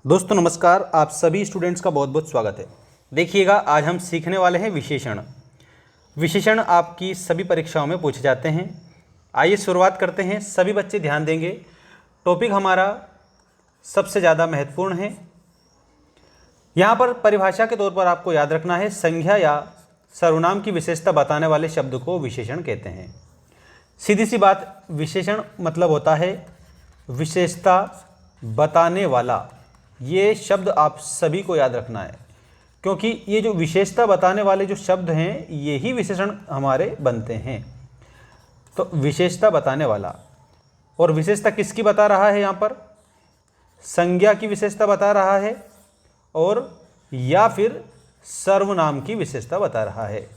दोस्तों नमस्कार, आप सभी स्टूडेंट्स का बहुत बहुत स्वागत है। देखिएगा, आज हम सीखने वाले हैं विशेषण। विशेषण आपकी सभी परीक्षाओं में पूछे जाते हैं। आइए शुरुआत करते हैं। सभी बच्चे ध्यान देंगे। टॉपिक हमारा सबसे ज़्यादा महत्वपूर्ण है। यहाँ पर परिभाषा के तौर पर आपको याद रखना है, संज्ञा या सर्वनाम की विशेषता बताने वाले शब्द को विशेषण कहते हैं। सीधी सी बात, विशेषण मतलब होता है विशेषता बताने वाला। ये शब्द आप सभी को याद रखना है, क्योंकि ये जो विशेषता बताने वाले जो शब्द हैं, यही विशेषण हमारे बनते हैं। तो विशेषता बताने वाला, और विशेषता किसकी बता रहा है? यहाँ पर संज्ञा की विशेषता बता रहा है, और या फिर सर्वनाम की विशेषता बता रहा है।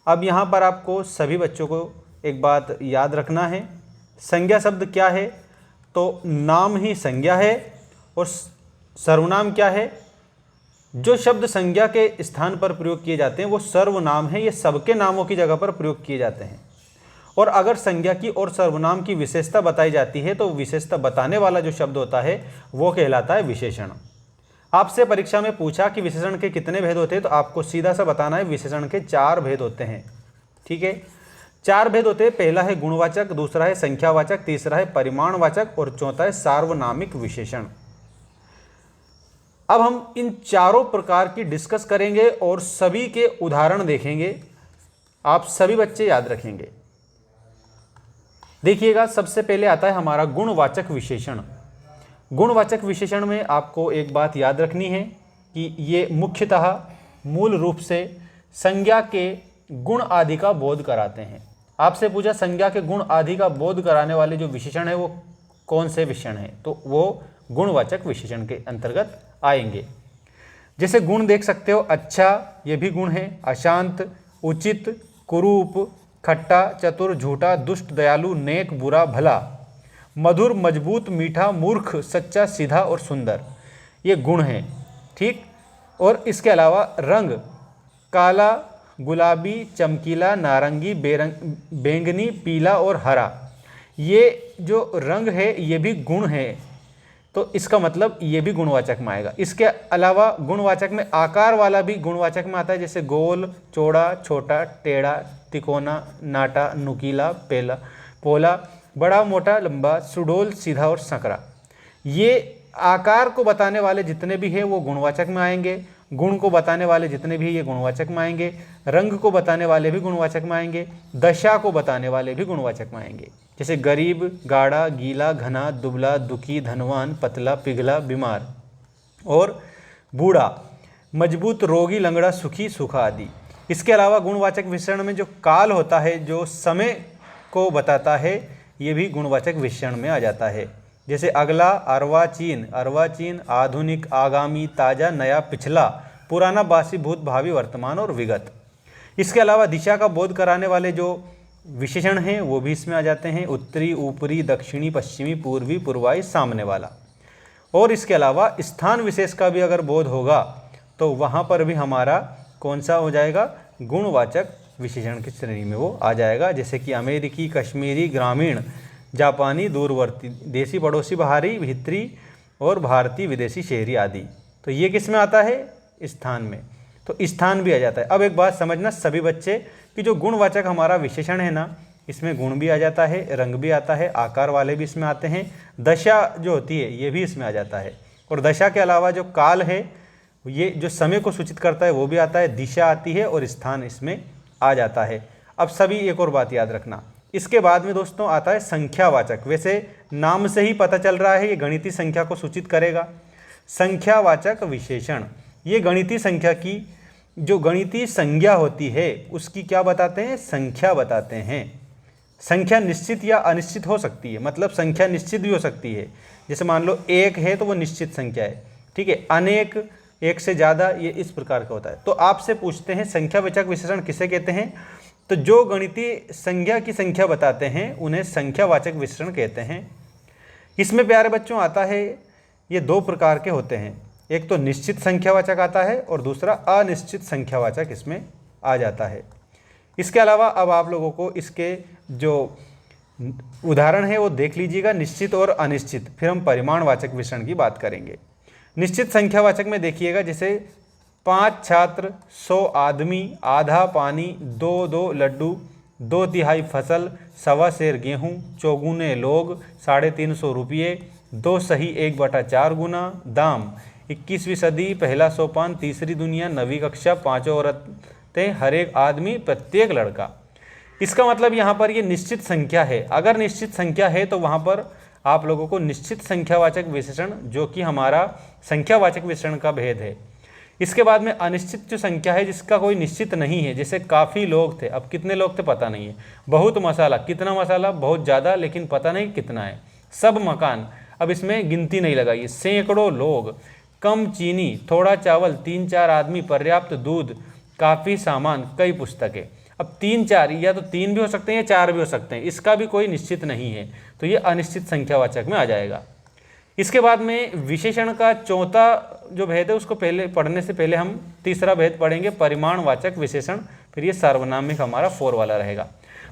अब यहाँ पर आपको सभी बच्चों को एक बात याद रखना है, संज्ञा शब्द क्या है? तो नाम ही संज्ञा है, और सर्वनाम क्या है? जो शब्द संज्ञा के स्थान पर प्रयोग किए जाते हैं वो सर्वनाम है। ये सबके नामों की जगह पर प्रयोग किए जाते हैं। और अगर संज्ञा की और सर्वनाम की विशेषता बताई जाती है तो विशेषता बताने वाला जो शब्द होता है वो कहलाता है विशेषण। आपसे परीक्षा में पूछा कि विशेषण के कितने भेद होते हैं, तो आपको सीधा सा बताना है विशेषण के 4 भेद होते हैं। ठीक है, 4 भेद होते हैं। पहला है गुणवाचक, दूसरा है संख्यावाचक, तीसरा है परिमाणवाचक, और चौथा है सार्वनामिक विशेषण। अब हम इन चारों प्रकार की डिस्कस करेंगे और सभी के उदाहरण देखेंगे। आप सभी बच्चे याद रखेंगे। देखिएगा, सबसे पहले आता है हमारा गुणवाचक विशेषण। गुणवाचक विशेषण में आपको एक बात याद रखनी है कि ये मुख्यतः मूल रूप से संज्ञा के गुण आदि का बोध कराते हैं। आपसे पूछा संज्ञा के गुण आदि का बोध कराने वाले जो विशेषण है वो कौन से विशेषण हैं, तो वो गुणवाचक विशेषण के अंतर्गत आएंगे। जैसे गुण देख सकते हो, अच्छा ये भी गुण है, अशांत, उचित, कुरूप, खट्टा, चतुर, झूठा, दुष्ट, दयालु, नेक, बुरा, भला, मधुर, मजबूत, मीठा, मूर्ख, सच्चा, सीधा और सुंदर, ये गुण हैं। ठीक, और इसके अलावा रंग, काला, गुलाबी, चमकीला, नारंगी, बैंगनी, पीला और हरा, ये जो रंग है ये भी गुण है। तो इसका मतलब ये भी गुणवाचक में आएगा। इसके अलावा गुणवाचक में आकार वाला भी गुणवाचक में आता है, जैसे गोल, चौड़ा, छोटा, टेढ़ा, तिकोना, नाटा, नुकीला, पेला, पोला, बड़ा, मोटा, लंबा, सुडौल, सीधा और संकरा। ये आकार को बताने वाले जितने भी हैं वो गुणवाचक में आएंगे। गुण को बताने वाले जितने भी ये गुणवाचक में आएंगे। रंग को बताने वाले भी गुणवाचक में आएंगे। दशा को बताने वाले भी गुणवाचक में आएंगे, जैसे गरीब, गाढ़ा, गीला, घना, दुबला, दुखी, धनवान, पतला, पिघला, बीमार और बूढ़ा, मजबूत, रोगी, लंगड़ा, सुखी, सूखा आदि। इसके अलावा गुणवाचक विशेषण में जो काल होता है, जो समय को बताता है, ये भी गुणवाचक विशेषण में आ जाता है। जैसे अगला, अर्वाचीन, आधुनिक, आगामी, ताज़ा, नया, पिछला, पुराना, बासी, भूत, भावी, वर्तमान और विगत। इसके अलावा दिशा का बोध कराने वाले जो विशेषण हैं वो भी इसमें आ जाते हैं, उत्तरी, ऊपरी, दक्षिणी, पश्चिमी, पूर्वी, पूर्वाई, सामने वाला। और इसके अलावा स्थान विशेष का भी अगर बोध होगा तो वहाँ पर भी हमारा कौन सा हो जाएगा? गुणवाचक विशेषण की श्रेणी में वो आ जाएगा। जैसे कि अमेरिकी, कश्मीरी, ग्रामीण, जापानी, दूरवर्ती, देसी, पड़ोसी, बाहरी, भीतरी और भारतीय, विदेशी, शहरी आदि। तो ये किस में आता है? स्थान में। तो स्थान भी आ जाता है। अब एक बात समझना सभी बच्चे कि जो गुणवाचक हमारा विशेषण है ना, इसमें गुण भी आ जाता है, रंग भी आता है, आकार वाले भी इसमें आते हैं, दशा जो होती है ये भी इसमें आ जाता है, और दशा के अलावा जो काल है, ये जो समय को सूचित करता है वो भी आता है, दिशा आती है और स्थान इसमें आ जाता है। अब सभी एक और बात याद रखना, इसके बाद में दोस्तों आता है संख्यावाचक। वैसे नाम से ही पता चल रहा है ये गणितीय संख्या को सूचित करेगा। संख्यावाचक विशेषण, ये गणितीय संख्या की जो गणितीय संज्ञा होती है उसकी क्या बताते हैं? संख्या बताते हैं। संख्या निश्चित या अनिश्चित हो सकती है, मतलब संख्या निश्चित भी हो सकती है। जैसे मान लो 1 है तो वो निश्चित संख्या है। ठीक है, अनेक, 1 से ज़्यादा, ये इस प्रकार का होता है। तो आपसे पूछते हैं संख्यावाचक विशेषण किसे कहते हैं? तो जो गणितीय संज्ञा की संख्या बताते हैं उन्हें संख्यावाचक विशेषण कहते हैं। इसमें प्यारे बच्चों आता है, ये 2 प्रकार के होते हैं, एक तो निश्चित संख्यावाचक आता है और दूसरा अनिश्चित संख्यावाचक इसमें आ जाता है। इसके अलावा अब आप लोगों को इसके जो उदाहरण है वो देख लीजिएगा, निश्चित और अनिश्चित। फिर हम परिमाणवाचक विशेषण की बात करेंगे। निश्चित संख्यावाचक में देखिएगा, जैसे 5 छात्र, 100 आदमी, आधा पानी, 2 लड्डू, 2/3 फसल, 1.25 सेर गेहूँ, 4 लोग, 350 रुपये, 2 सही 1/4 गुना, दाम 21वीं सदी, पहला सोपान, तीसरी दुनिया, 9वीं कक्षा, 5 औरतें, हर एक आदमी, प्रत्येक लड़का। इसका मतलब यहाँ पर ये निश्चित संख्या है। अगर निश्चित संख्या है तो वहाँ पर आप लोगों को निश्चित संख्यावाचक विशेषण, जो कि हमारा संख्यावाचक विशेषण का भेद है। इसके बाद में अनिश्चित जो संख्या है जिसका कोई निश्चित नहीं है, जैसे काफ़ी लोग थे, अब कितने लोग थे पता नहीं है। बहुत मसाला, कितना मसाला, बहुत ज़्यादा लेकिन पता नहीं कितना है। सब मकान, अब इसमें गिनती नहीं लगाइए। सैकड़ों लोग, कम चीनी, थोड़ा चावल, 3-4 आदमी, पर्याप्त दूध, काफ़ी सामान, कई पुस्तकें। अब 3-4 या तो 3 भी हो सकते हैं या 4 भी हो सकते हैं, इसका भी कोई निश्चित नहीं है, तो ये अनिश्चित संख्यावाचक में आ जाएगा। इसके बाद में विशेषण का चौथा जो भेद है उसको पहले पढ़ने से पहले हम तीसरा भेद पढ़ेंगे, परिमाणवाचक विशेषण। फिर ये सार्वनामिक हमारा 4 वाला रहेगा।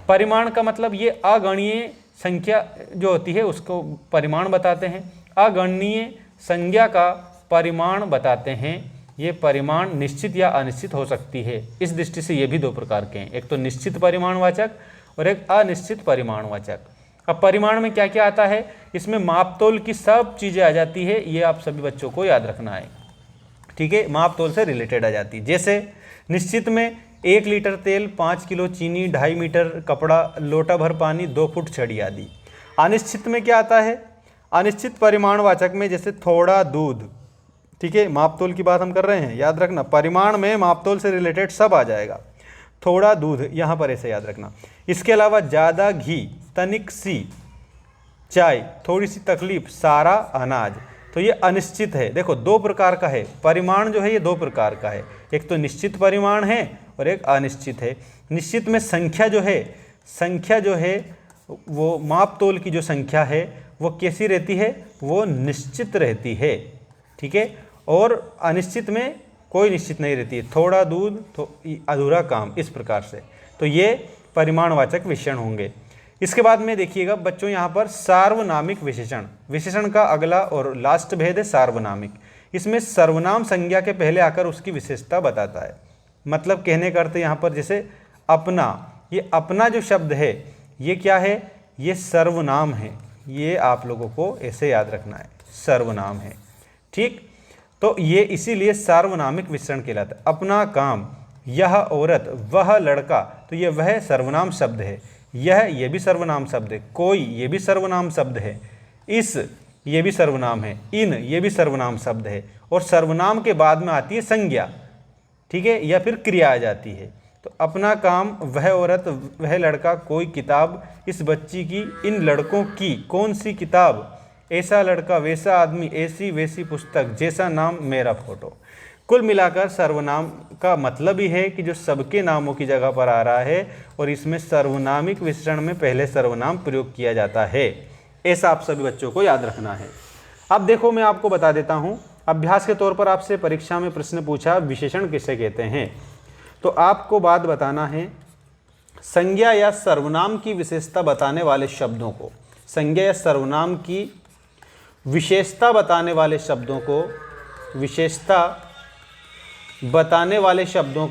परिमाण का मतलब ये अगणनीय संख्या जो होती है उसको परिमाण बताते हैं, अगणनीय संज्ञा का परिमाण बताते हैं। ये परिमाण निश्चित या अनिश्चित हो सकती है। इस दृष्टि से ये भी 2 प्रकार के हैं, एक तो निश्चित परिमाणवाचक और एक अनिश्चित परिमाणवाचक। अब परिमाण में क्या क्या आता है, इसमें मापतोल की सब चीज़ें आ जाती है, ये आप सभी बच्चों को याद रखना है, ठीक है। मापतोल से रिलेटेड आ जाती है। जैसे निश्चित में 1 लीटर तेल, 5 किलो चीनी, 2.5 मीटर कपड़ा, लोटा भर पानी, 2 फुट छड़ी आदि। अनिश्चित में क्या आता है, अनिश्चित परिमाणवाचक में जैसे थोड़ा दूध, ठीक है, मापतोल की बात हम कर रहे हैं, याद रखना। परिमाण में मापतोल से रिलेटेड सब आ जाएगा। थोड़ा दूध यहाँ पर ऐसे याद रखना। इसके अलावा ज़्यादा घी, तनिक सी चाय, थोड़ी सी तकलीफ, सारा अनाज। तो ये अनिश्चित है। देखो 2 प्रकार का है परिमाण, जो है ये 2 प्रकार का है, एक तो निश्चित परिमाण है और एक अनिश्चित है। निश्चित में संख्या जो है वो मापतोल की जो संख्या है वो कैसी रहती है, वो निश्चित रहती है, ठीक है। और अनिश्चित में कोई निश्चित नहीं रहती है, थोड़ा दूध तो अधूरा काम, इस प्रकार से। तो ये परिमाणवाचक विशेषण होंगे। इसके बाद में देखिएगा बच्चों यहाँ पर सार्वनामिक विशेषण। विशेषण का अगला और लास्ट भेद है सार्वनामिक। इसमें सर्वनाम संज्ञा के पहले आकर उसकी विशेषता बताता है। मतलब कहने का अर्थ यहाँ पर जैसे अपना, ये अपना जो शब्द है ये क्या है, ये सर्वनाम है। ये आप लोगों को ऐसे याद रखना है, सर्वनाम है, ठीक। तो ये इसीलिए सार्वनामिक विशेषण कहलाता है। अपना काम, यह औरत, वह लड़का, तो ये वह सर्वनाम शब्द है। ये भी सर्वनाम शब्द है। कोई, ये भी सर्वनाम शब्द है। इस, ये भी सर्वनाम है। इन, ये भी सर्वनाम शब्द है। और सर्वनाम के बाद में आती है संज्ञा, ठीक है, या फिर क्रिया आ जाती है। तो अपना काम, वह औरत, वह लड़का, कोई किताब, इस बच्ची की, इन लड़कों की, कौन सी किताब, ऐसा लड़का, वैसा आदमी, ऐसी वैसी पुस्तक, जैसा नाम, मेरा फोटो। कुल मिलाकर सर्वनाम का मतलब ही है कि जो सबके नामों की जगह पर आ रहा है, और इसमें सर्वनामिक विशेषण में पहले सर्वनाम प्रयोग किया जाता है। ऐसा आप सभी बच्चों को याद रखना है। अब देखो मैं आपको बता देता हूँ, अभ्यास के तौर पर आपसे परीक्षा में प्रश्न पूछा विशेषण किसे कहते हैं, तो आपको बात बताना है संज्ञा या सर्वनाम की विशेषता बताने वाले शब्दों को, संज्ञा या सर्वनाम की विशेषता बताने वाले शब्दों को, विशेषता बताने वाले शब्दों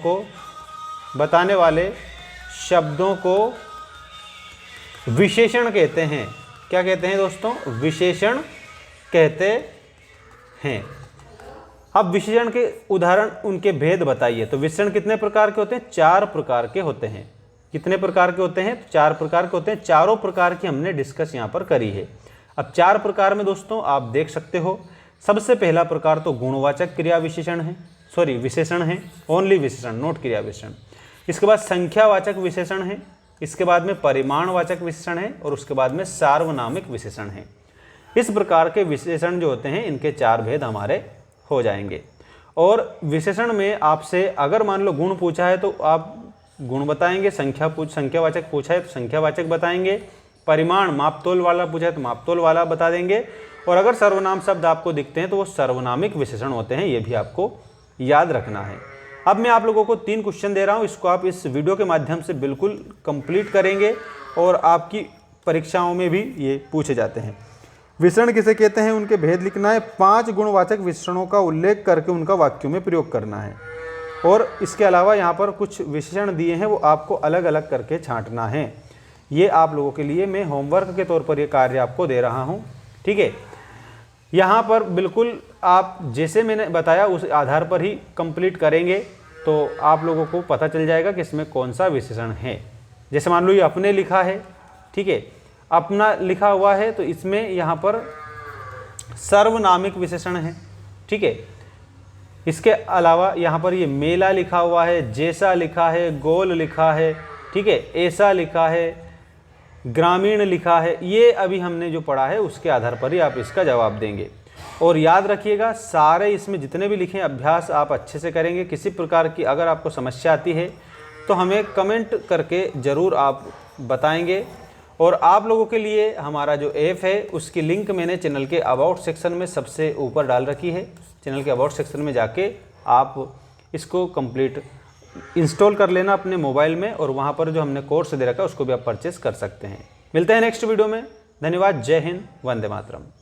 को विशेषण कहते हैं। क्या कहते हैं दोस्तों, विशेषण कहते हैं। अब विशेषण के उदाहरण, उनके भेद बताइए। तो विशेषण कितने प्रकार के होते हैं, 4 प्रकार के होते हैं। कितने प्रकार के होते हैं, 4 प्रकार के होते हैं। चारों प्रकार की हमने डिस्कस यहाँ पर करी है। अब 4 प्रकार में दोस्तों आप देख सकते हो, सबसे पहला प्रकार तो गुणवाचक क्रिया विशेषण है, विशेषण है, ओनली विशेषण, नोट क्रिया विशेषण। इसके बाद संख्यावाचक विशेषण है, इसके बाद में परिमाणवाचक विशेषण है, और उसके बाद में सार्वनामिक विशेषण है। इस प्रकार के विशेषण जो होते हैं इनके 4 भेद हमारे हो जाएंगे। और विशेषण में आपसे अगर मान लो गुण पूछा है तो आप गुण बताएंगे, संख्यावाचक पूछा है तो संख्यावाचक बताएंगे, परिमाण मापतोल वाला पूछा है तो मापतोल वाला बता देंगे, और अगर सर्वनाम शब्द आपको दिखते हैं तो वो सर्वनामिक विशेषण होते हैं। ये भी आपको याद रखना है। अब मैं आप लोगों को 3 क्वेश्चन दे रहा हूँ, इसको आप इस वीडियो के माध्यम से बिल्कुल कंप्लीट करेंगे और आपकी परीक्षाओं में भी ये पूछे जाते हैं। विशेषण किसे कहते हैं, उनके भेद लिखना है। 5 गुणवाचक विशेषणों का उल्लेख करके उनका वाक्यों में प्रयोग करना है। और इसके अलावा यहाँ पर कुछ विशेषण दिए हैं, वो आपको अलग अलग करके छांटना है। ये आप लोगों के लिए मैं होमवर्क के तौर पर ये कार्य आपको दे रहा हूँ, ठीक है। यहाँ पर बिल्कुल आप जैसे मैंने बताया उस आधार पर ही कंप्लीट करेंगे तो आप लोगों को पता चल जाएगा कि इसमें कौन सा विशेषण है। जैसे मान लो ये अपने लिखा है, ठीक है, अपना लिखा हुआ है तो इसमें यहाँ पर सर्वनामिक विशेषण है, ठीक है। इसके अलावा यहाँ पर ये मेला लिखा हुआ है, जैसा लिखा है, गोल लिखा है, ठीक है, ऐसा लिखा है, ग्रामीण लिखा है। ये अभी हमने जो पढ़ा है उसके आधार पर ही आप इसका जवाब देंगे। और याद रखिएगा सारे इसमें जितने भी लिखे अभ्यास आप अच्छे से करेंगे। किसी प्रकार की अगर आपको समस्या आती है तो हमें कमेंट करके ज़रूर आप बताएंगे। और आप लोगों के लिए हमारा जो ऐप है उसकी लिंक मैंने चैनल के अबाउट सेक्शन में सबसे ऊपर डाल रखी है। चैनल के अबाउट सेक्शन में जाके आप इसको कंप्लीट इंस्टॉल कर लेना अपने मोबाइल में, और वहाँ पर जो हमने कोर्स दे रखा है उसको भी आप परचेस कर सकते हैं। मिलते हैं नेक्स्ट वीडियो में। धन्यवाद। जय हिंद, वंदे मातरम।